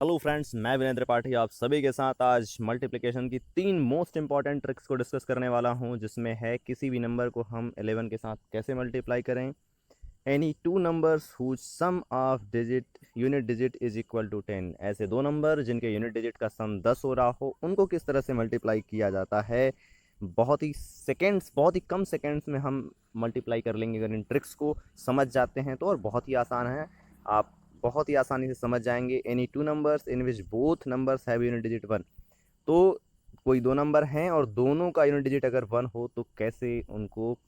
Hello friends, मैं वीरेंद्र पाठी आप सभी के साथ आज मल्टीप्लिकेशन की 3 मोस्ट इंपॉर्टेंट ट्रिक्स को डिस्कस करने वाला हूं, जिसमें है किसी भी नंबर को हम 11 के साथ कैसे मल्टीप्लाई करें। Any two numbers whose sum of digit unit digit is equal to 10। ऐसे दो नंबर जिनके यूनिट डिजिट का सम 10 हो रहा हो, उनको किस तरह से मल्टीप्लाई किया जाता है। बहुत ही कम सेकेंड्स में हम मल्टीप्लाई कर लेंगे अगर इन ट्रिक्स को समझ जाते हैं तो। और बहुत ही आसान है, आप बहुत ही आसानी से समझ जाएंगे। Any two numbers in which both numbers have unit digit 1। तो कोई दो नंबर हैं और दोनों का यूनिट डिजिट अगर 1 हो तो कैसे उनको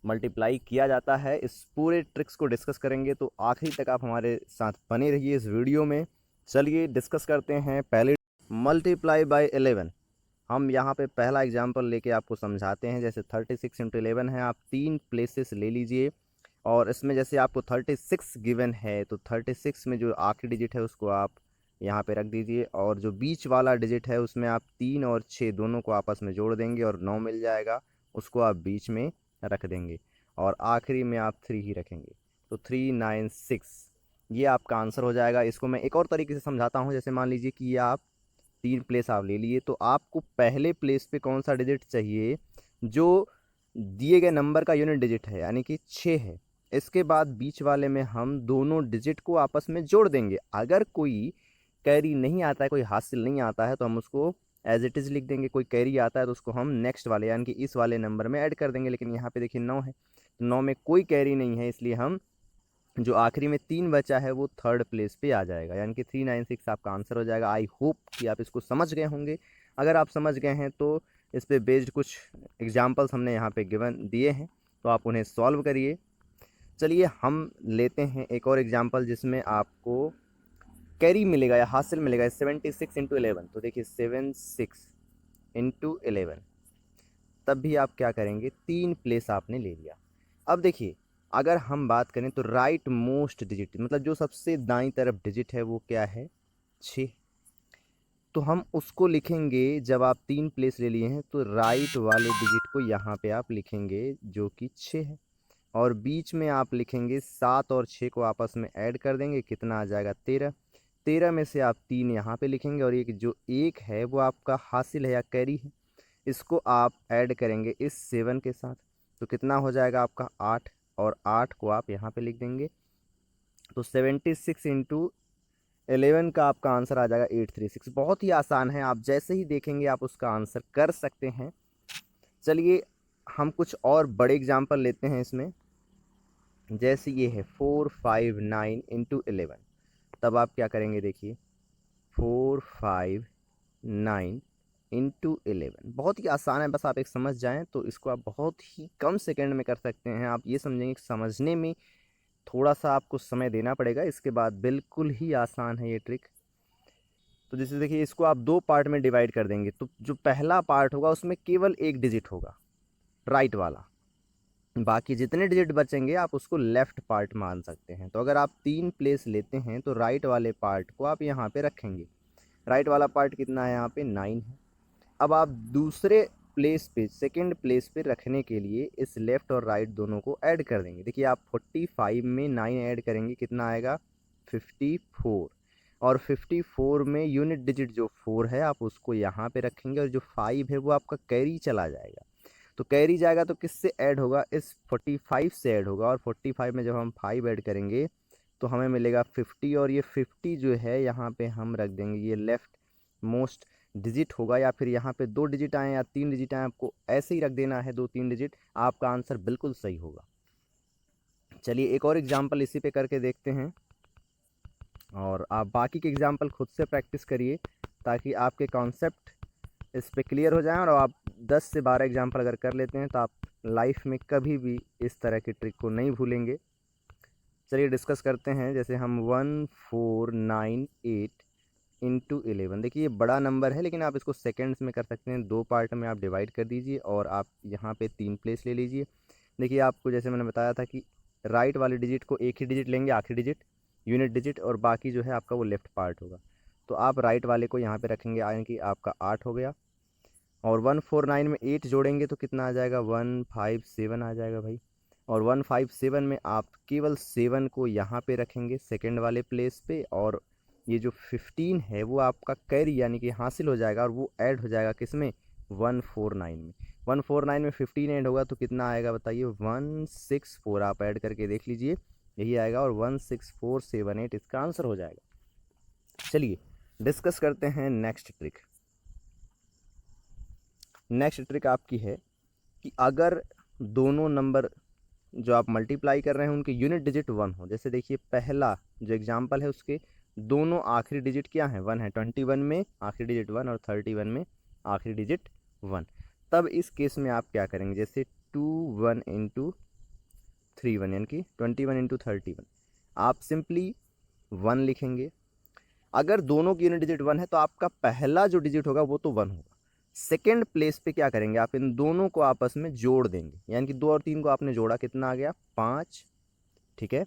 मल्टीप्लाई किया जाता है, इस पूरे ट्रिक्स को डिस्कस करेंगे। तो आखिरी तक आप हमारे साथ बने रहिए इस वीडियो में। चलिए डिस्कस करते हैं। पहले मल्टीप्लाई बाय 11। हम यहाँ पे पहला एग्जांपल लेके आपको समझाते हैं। जैसे 36 × 11 है, आप 3 प्लेसेस ले लीजिए और इसमें जैसे आपको 36 गिवन है तो 36 में जो आखिरी डिजिट है उसको आप यहाँ पे रख दीजिए, और जो बीच वाला डिजिट है उसमें आप 3 और 6 दोनों को आपस में जोड़ देंगे और 9 मिल जाएगा, उसको आप बीच में रख देंगे और आखिरी में आप 3 ही रखेंगे। तो 396 ये आपका आंसर हो जाएगा। इसको मैं एक और तरीके से समझाता हूँ। जैसे मान लीजिए कि ये आप 3 प्लेस आप ले लिए, तो आपको पहले प्लेस पे कौन सा डिजिट चाहिए जो दिए गए नंबर का यूनिट डिजिट है, यानी कि 6 है। इसके बाद बीच वाले में हम दोनों डिजिट को आपस में जोड़ देंगे। अगर कोई कैरी नहीं आता है, कोई हासिल नहीं आता है, तो हम उसको एज इट इज़ लिख देंगे। कोई कैरी आता है तो उसको हम नेक्स्ट वाले यानी कि इस वाले नंबर में ऐड कर देंगे। लेकिन यहाँ पे देखिए 9 है, तो 9 में कोई कैरी नहीं है, इसलिए हम जो आखिरी में 3 बचा है वो थर्ड प्लेस पे आ जाएगा, यानी कि 396 आपका आंसर हो जाएगा। आई होप कि आप इसको समझ गए होंगे। अगर आप समझ गए हैं तो इस पे बेस्ड कुछ एग्जांपल्स हमने यहाँ पे गिवन दिए हैं, तो आप उन्हें सॉल्व करिए। चलिए हम लेते हैं एक और एग्जांपल जिसमें आपको कैरी मिलेगा या हासिल मिलेगा 76 × 11। तो देखिए 76 × 11, तब भी आप क्या करेंगे, 3 प्लेस आपने ले लिया। अब देखिए अगर हम बात करें तो राइट मोस्ट डिजिट मतलब जो सबसे दाईं तरफ डिजिट है वो क्या है, 6। तो हम उसको लिखेंगे, जब आप 3 प्लेस ले लिए हैं तो राइट वाले डिजिट को यहाँ पे आप लिखेंगे जो कि 6 है, और बीच में आप लिखेंगे 7 और 6 को आपस में ऐड कर देंगे, कितना आ जाएगा 13। 13 में से आप 3 यहाँ पे लिखेंगे और एक जो 1 है वो आपका हासिल है या कैरी है, इसको आप ऐड करेंगे इस 7 के साथ, तो कितना हो जाएगा आपका 8, और 8 को आप यहाँ पे लिख देंगे। तो 76 × 11 का आपका आंसर आ जाएगा 836। बहुत ही आसान है, आप जैसे ही देखेंगे आप उसका आंसर कर सकते हैं। चलिए हम कुछ और बड़े एग्जाम्पल लेते हैं इसमें। जैसे ये है 459 × 11, तब आप क्या करेंगे, देखिए 459 × 11 बहुत ही आसान है, बस आप एक समझ जाएं तो इसको आप बहुत ही कम सेकंड में कर सकते हैं। आप ये समझेंगे कि समझने में थोड़ा सा आपको समय देना पड़ेगा, इसके बाद बिल्कुल ही आसान है ये ट्रिक। तो जैसे देखिए इसको आप 2 पार्ट में डिवाइड कर देंगे, तो जो पहला पार्ट होगा उसमें केवल एक डिजिट होगा, राइट वाला। बाकी जितने डिजिट बचेंगे आप उसको लेफ्ट पार्ट मान सकते हैं। तो अगर आप 3 प्लेस लेते हैं तो राइट वाले पार्ट को आप यहाँ पे रखेंगे। राइट वाला पार्ट कितना है, यहाँ पे 9 है। अब आप दूसरे प्लेस पे सेकंड प्लेस पे रखने के लिए इस लेफ़्ट और राइट दोनों को ऐड कर देंगे। देखिए आप 45 में 9 ऐड करेंगे, कितना आएगा 54, और 54 में यूनिट डिजिट जो 4 है आप उसको यहाँ पे रखेंगे, और जो 5 है वो आपका कैरी चला जाएगा। तो कैरी जाएगा तो किससे ऐड होगा, इस 45 से ऐड होगा, और 45 में जब हम 5 ऐड करेंगे तो हमें मिलेगा 50, और ये 50 जो है यहाँ पे हम रख देंगे, ये लेफ्ट मोस्ट डिजिट होगा। या फिर यहाँ पे 2 डिजिट आए या 3 डिजिट आए, आपको ऐसे ही रख देना है 2-3 डिजिट, आपका आंसर बिल्कुल सही होगा। चलिए एक और एग्जांपल इसी पे करके देखते हैं, और आप बाकी के एग्जांपल खुद से प्रैक्टिस करिए ताकि आपके कॉन्सेप्ट इस पे क्लियर हो जाएं। और आप 10 से 12 एग्जांपल अगर कर लेते हैं तो आप लाइफ में कभी भी इस तरह की ट्रिक को नहीं भूलेंगे। चलिए डिस्कस करते हैं। जैसे हम 1498 × 11, देखिए ये बड़ा नंबर है लेकिन आप इसको सेकंड्स में कर सकते हैं। 2 पार्ट में आप डिवाइड कर दीजिए और आप यहाँ पे 3 प्लेस ले लीजिए। देखिए आपको जैसे मैंने बताया था कि राइट वाले डिजिट को एक ही डिजिट लेंगे, आखिरी डिजिट यूनिट डिजिट, और बाकी जो है आपका वो लेफ्ट पार्ट होगा। तो आप राइट वाले को यहाँ पे रखेंगे, यानी कि आपका 8 हो गया, और 149 में 8 जोड़ेंगे तो कितना आ जाएगा, 157 आ जाएगा भाई। और 157 में आप केवल 7 को यहाँ पे रखेंगे सेकंड वाले प्लेस पे, और ये जो 15 है वो आपका कैरी यानी कि हासिल हो जाएगा, और वो ऐड हो जाएगा किस में, 149 में। 149 में 15 ऐड होगा तो कितना आएगा बताइए, 164। आप ऐड करके देख लीजिए, यही आएगा, और 16478 इसका आंसर हो जाएगा। चलिए डिस्कस करते हैं नेक्स्ट ट्रिक। नेक्स्ट ट्रिक आपकी है कि अगर दोनों नंबर जो आप मल्टीप्लाई कर रहे हैं उनके यूनिट डिजिट 1 हो। जैसे देखिए पहला जो एग्जांपल है उसके दोनों आखिरी डिजिट क्या है, 1 है। 21 में आखिरी डिजिट 1 और 31 में आखिरी डिजिट 1। तब इस केस में आप क्या करेंगे, जैसे 21 इंटू 31 यानी कि 21 इंटू 31, आप सिंपली 1 लिखेंगे। अगर दोनों की यूनिट डिजिट 1 है तो आपका पहला जो डिजिट होगा वो तो 1 होगा। सेकेंड प्लेस पे क्या करेंगे, आप इन दोनों को आपस में जोड़ देंगे, यानी कि 2 और 3 को आपने जोड़ा, कितना आ गया, 5। ठीक है,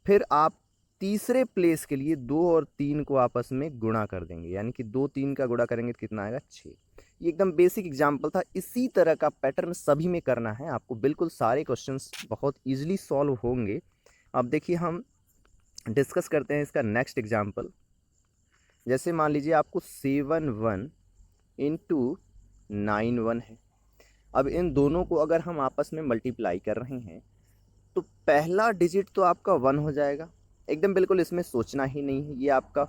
फिर आप तीसरे प्लेस के लिए 2 और 3 को आपस में गुणा कर देंगे, यानी कि 2 3 का गुणा करेंगे तो कितना आएगा, 6। ये एकदम बेसिक एग्जाम्पल था। इसी तरह का पैटर्न सभी में करना है आपको, बिल्कुल सारे क्वेश्चंस बहुत इजीली सॉल्व होंगे। अब देखिए हम डिस्कस करते हैं इसका नेक्स्ट एग्जाम्पल। जैसे मान लीजिए आपको 71 इंटू 91 है। अब इन दोनों को अगर हम आपस में मल्टीप्लाई कर रहे हैं तो पहला डिजिट तो आपका 1 हो जाएगा, एकदम बिल्कुल इसमें सोचना ही नहीं है, ये आपका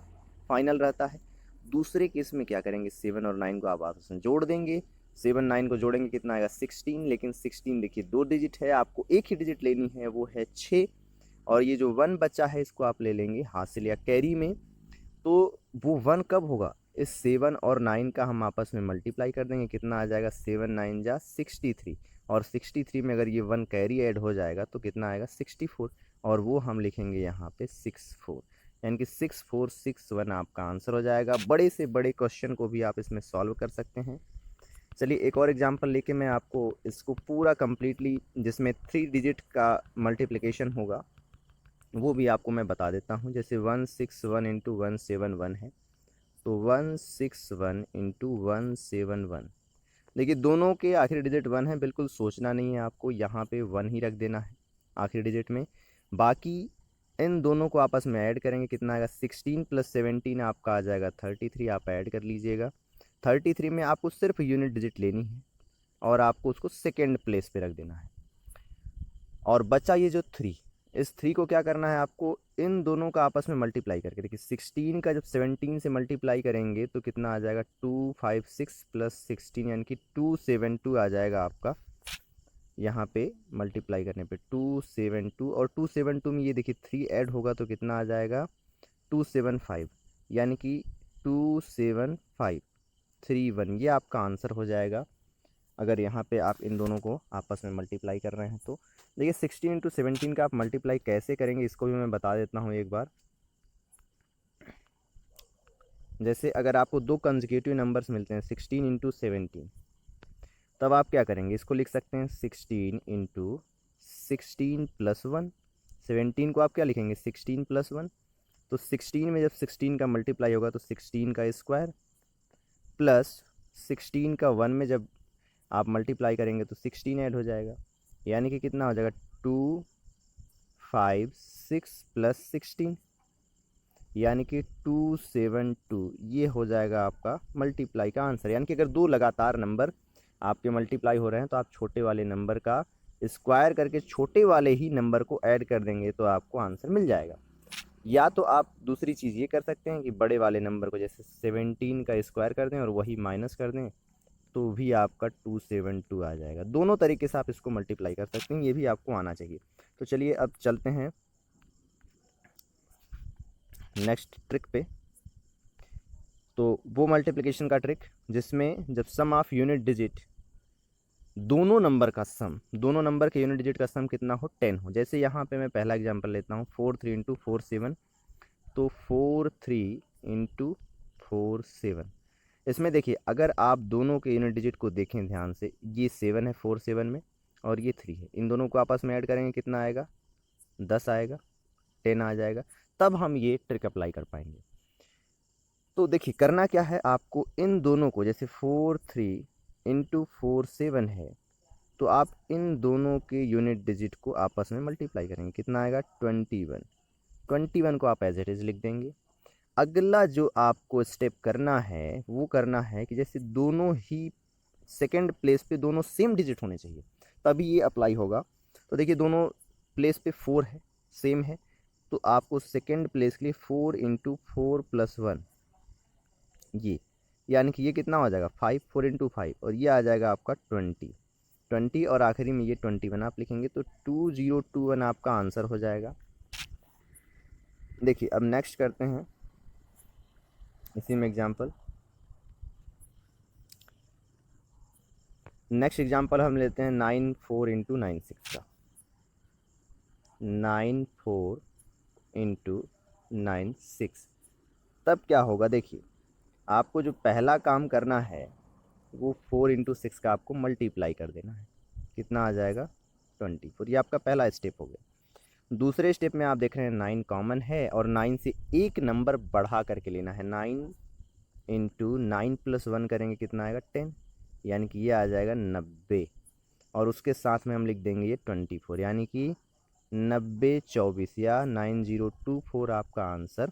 फाइनल रहता है। दूसरे केस में क्या करेंगे, 7 और 9 को आप आपस में जोड़ देंगे। 7 9 को जोड़ेंगे कितना आएगा, 16। लेकिन 16 देखिए 2 डिजिट है, आपको एक ही डिजिट लेनी है, वो है 6। और ये जो 1 बचा है इसको आप ले लेंगे हासिल या कैरी में। तो वो 1 कब होगा, इस 7 और 9 का हम आपस में मल्टीप्लाई कर देंगे, कितना आ जाएगा, 7 9 जा 63। और 63 में अगर ये 1 कैरी ऐड हो जाएगा तो कितना आएगा, 64। और वो हम लिखेंगे यहाँ पे 64, यानी कि 6461 आपका आंसर हो जाएगा। बड़े से बड़े क्वेश्चन को भी आप इसमें सॉल्व कर सकते हैं। चलिए एक और एग्जांपल लेके मैं आपको इसको पूरा कंप्लीटली, जिसमें 3 डिजिट का मल्टीप्लिकेशन होगा, वो भी आपको मैं बता देता हूँ। जैसे 161 इंटू 171 है, तो 161 इंटू 171। देखिए दोनों के आखिरी डिजिट 1 है, बिल्कुल सोचना नहीं है आपको, यहाँ पे 1 ही रख देना है आखिरी डिजिट में। बाकी इन दोनों को आपस में ऐड करेंगे, कितना आएगा, 16 प्लस 17 आपका आ जाएगा 33। आप ऐड कर लीजिएगा। 33 में आपको सिर्फ यूनिट डिजिट लेनी है और आपको उसको सेकेंड प्लेस पे रख देना है। और बचा ये जो 3, इस 3 को क्या करना है आपको, इन दोनों का आपस में मल्टीप्लाई करके देखिए 16 का जब 17 से मल्टीप्लाई करेंगे तो कितना आ जाएगा, 256 प्लस 16 यानी कि 272 आ जाएगा आपका। यहाँ पे मल्टीप्लाई करने पे 272, और 272 में ये देखिए 3 ऐड होगा तो कितना आ जाएगा, 275, यानी कि 27531, ये आपका आंसर हो जाएगा अगर यहाँ पे आप इन दोनों को आपस में मल्टीप्लाई कर रहे हैं तो। देखिए 16 इंटू 17 का आप मल्टीप्लाई कैसे करेंगे इसको भी मैं बता देता हूँ एक बार। जैसे अगर आपको दो कंसेक्यूटिव नंबर्स मिलते हैं 16 इंटू 17, तब आप क्या करेंगे, इसको लिख सकते हैं 16 इंटू 16 प्लस 1। 17 को आप क्या लिखेंगे, 16 प्लस 1। तो 16 में जब 16 का मल्टीप्लाई होगा तो 16 का स्क्वायर, प्लस 16 का 1 में जब आप मल्टीप्लाई करेंगे तो 16 ऐड हो जाएगा, यानी कि कितना हो जाएगा, 256 प्लस 16, यानी कि 272। ये हो जाएगा आपका मल्टीप्लाई का आंसर। यानी कि अगर दो लगातार नंबर आपके मल्टीप्लाई हो रहे हैं तो आप छोटे वाले नंबर का स्क्वायर करके छोटे वाले ही नंबर को ऐड कर देंगे तो आपको आंसर मिल जाएगा। या तो आप दूसरी चीज़ ये कर सकते हैं कि बड़े वाले नंबर को जैसे 17 का स्क्वायर कर दें और वही माइनस कर दें, तो भी आपका 272 आ जाएगा। दोनों तरीके से आप इसको मल्टीप्लाई कर सकते हैं, ये भी आपको आना चाहिए। तो चलिए अब चलते हैं नेक्स्ट ट्रिक पे। तो वो मल्टीप्लिकेशन का ट्रिक जिसमें जब सम ऑफ यूनिट डिजिट, दोनों नंबर का सम, दोनों नंबर के यूनिट डिजिट का सम कितना हो, 10 हो। जैसे यहाँ पे मैं पहला एग्जांपल लेता हूँ, 43 इंटू 47। तो 43 इंटू 47, इसमें देखिए अगर आप दोनों के यूनिट डिजिट को देखें ध्यान से, ये 7 है 47 में और ये 3 है, इन दोनों को आपस में ऐड करेंगे कितना आएगा, 10 आएगा, 10 आ जाएगा। तब हम ये ट्रिक अप्लाई कर पाएंगे। तो देखिए करना क्या है आपको, इन दोनों को, जैसे 43 इंटू 47 है, तो आप इन दोनों के यूनिट डिजिट को आपस में मल्टीप्लाई करेंगे, कितना आएगा, 21। 21 को आप एज इट इज़ लिख देंगे। अगला जो आपको स्टेप करना है वो करना है कि जैसे दोनों ही सेकंड प्लेस पे दोनों सेम डिजिट होने चाहिए, तभी ये अप्लाई होगा। तो देखिए दोनों प्लेस पे 4 है, सेम है, तो आपको सेकंड प्लेस के लिए 4 इंटू 4+1 ये, यानी कि ये कितना हो जाएगा 5, 4 इंटू 5, और ये आ जाएगा आपका 20 और आखिरी में ये 21 आप लिखेंगे, तो 2021 आपका आंसर हो जाएगा। देखिए अब नेक्स्ट करते हैं इसी में एग्जाम्पल। नेक्स्ट एग्जाम्पल हम लेते हैं 9 4 इंटू 9 6 का। 9 4 इंटू 9 6, तब क्या होगा देखिए, आपको जो पहला काम करना है वो 4 इंटू 6 का आपको मल्टीप्लाई कर देना है, कितना आ जाएगा 24, ये आपका पहला स्टेप हो गया। दूसरे स्टेप में आप देख रहे हैं 9 कॉमन है और 9 से एक नंबर बढ़ा करके लेना है। 9 इंटू 9+1 करेंगे कितना आएगा 10, यानी कि ये आ जाएगा 90, और उसके साथ में हम लिख देंगे ये 24, यानी कि 90 24 या 9024 आपका आंसर